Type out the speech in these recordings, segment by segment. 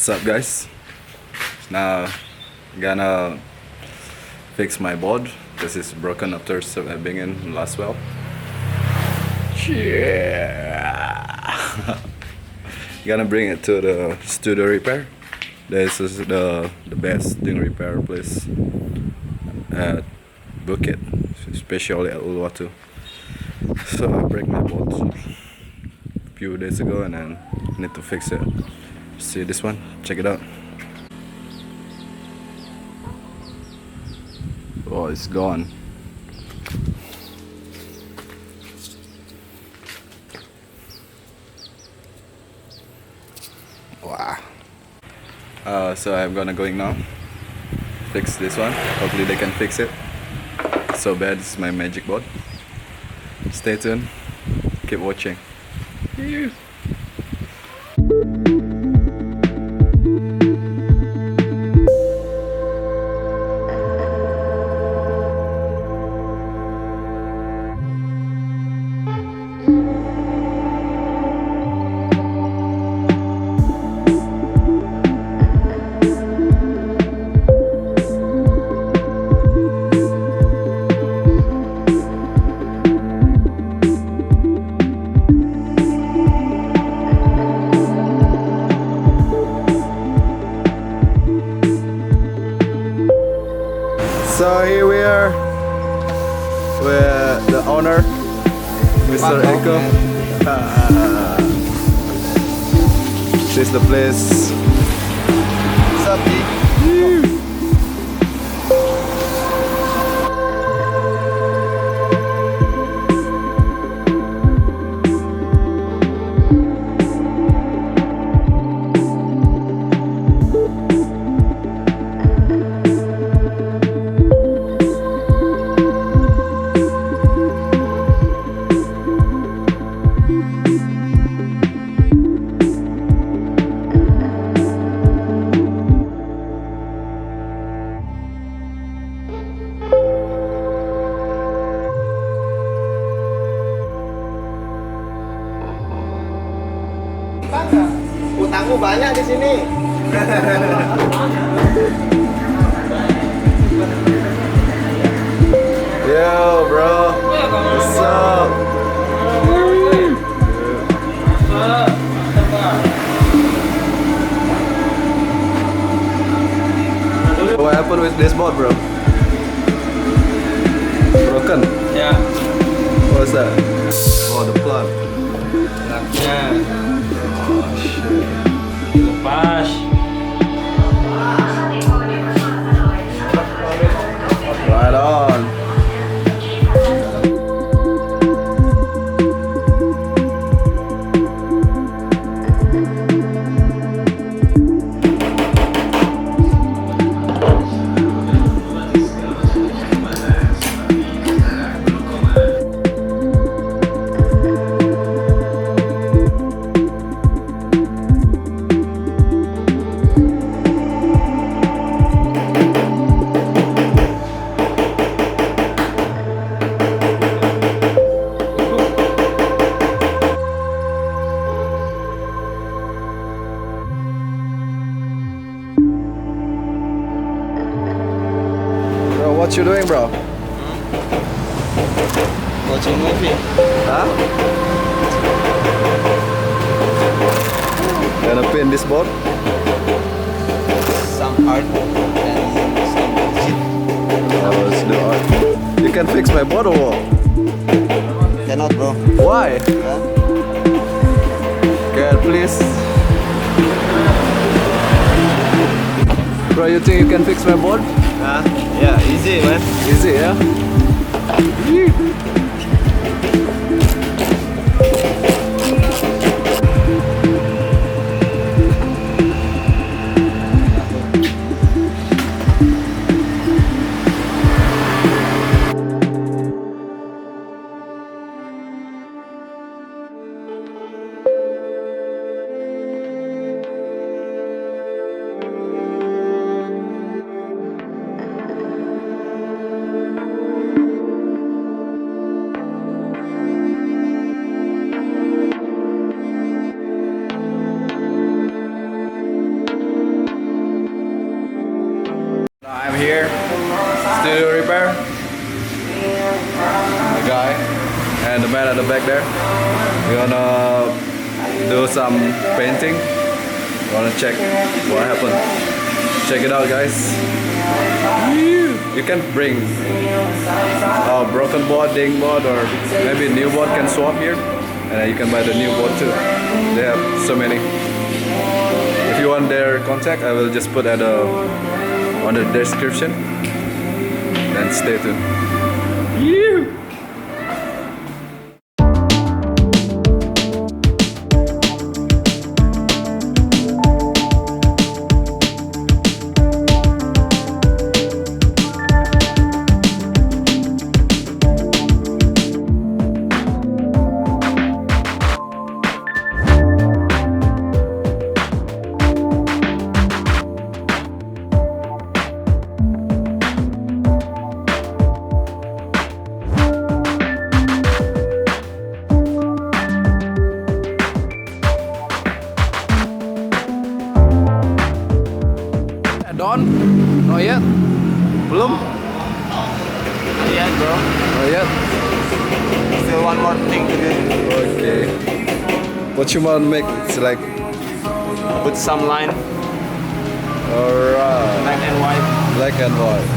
What's up, guys? Now gonna fix my board because it's broken after being in last well. Yeah. Gonna bring it to the studio repair. This is the best thing repair place at Bukit, especially at Uluwatu. So I break my board a few days ago and then need to fix it. See this one? Check it out. Oh, it's gone. Wow. So I'm gonna go in now. Fix this one. Hopefully they can fix it. So bad, it's my magic board. Stay tuned. Keep watching. So here we are with the owner, Mr. Eko. This is the place. What's up, Utangmu banyak di sini. Yo, bro. What's up? What happened with this board, bro? Broken? Ya, What's that? Oh, the plug. plugnya Oh, shit. lepas. Right on. Bro, what you doing, bro? Watching movie. Huh? Gonna paint this board? Some art and some shit. Oh, let's do art. You can fix my board or what? Cannot, bro. Why? Huh? Can please? Bro, you think you can fix my board? Huh? Yeah, easy, man. Easy, yeah? here, studio repair. The guy and the man at the back there. We're gonna do some painting. Wanna check what happened. Check it out, guys. You can bring a broken board, ding board, or maybe a new board can swap here, and you can buy the new board too. They have so many. If you want their contact, I will just put at on the description. And stay tuned. Don? Not yet? Belum? Yeah, bro. Not yet? Still one more thing to do. Okay. What you want to make? It's like, Put some line, alright. black and white. Black and white.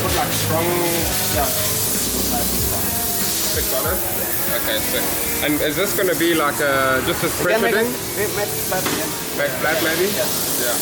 Put like strong, yeah, thick on it. Okay, sick. And is this going to be like just a spray fitting? Make flat, yeah. Back flat maybe? Yeah. Yeah.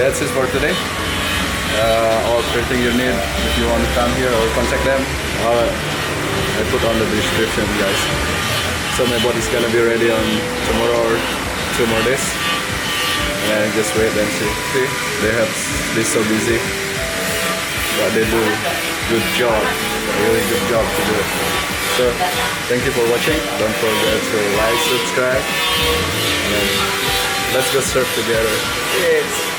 That's it for today. All everything you need, if you want to come here or contact them, I put on the description, guys. So my boat is gonna be ready on tomorrow or 2 more days, and just wait and see. See, they're so busy, but they do good job, really good job to do it. So thank you for watching. Don't forget to like, subscribe, and let's go surf together. Yes.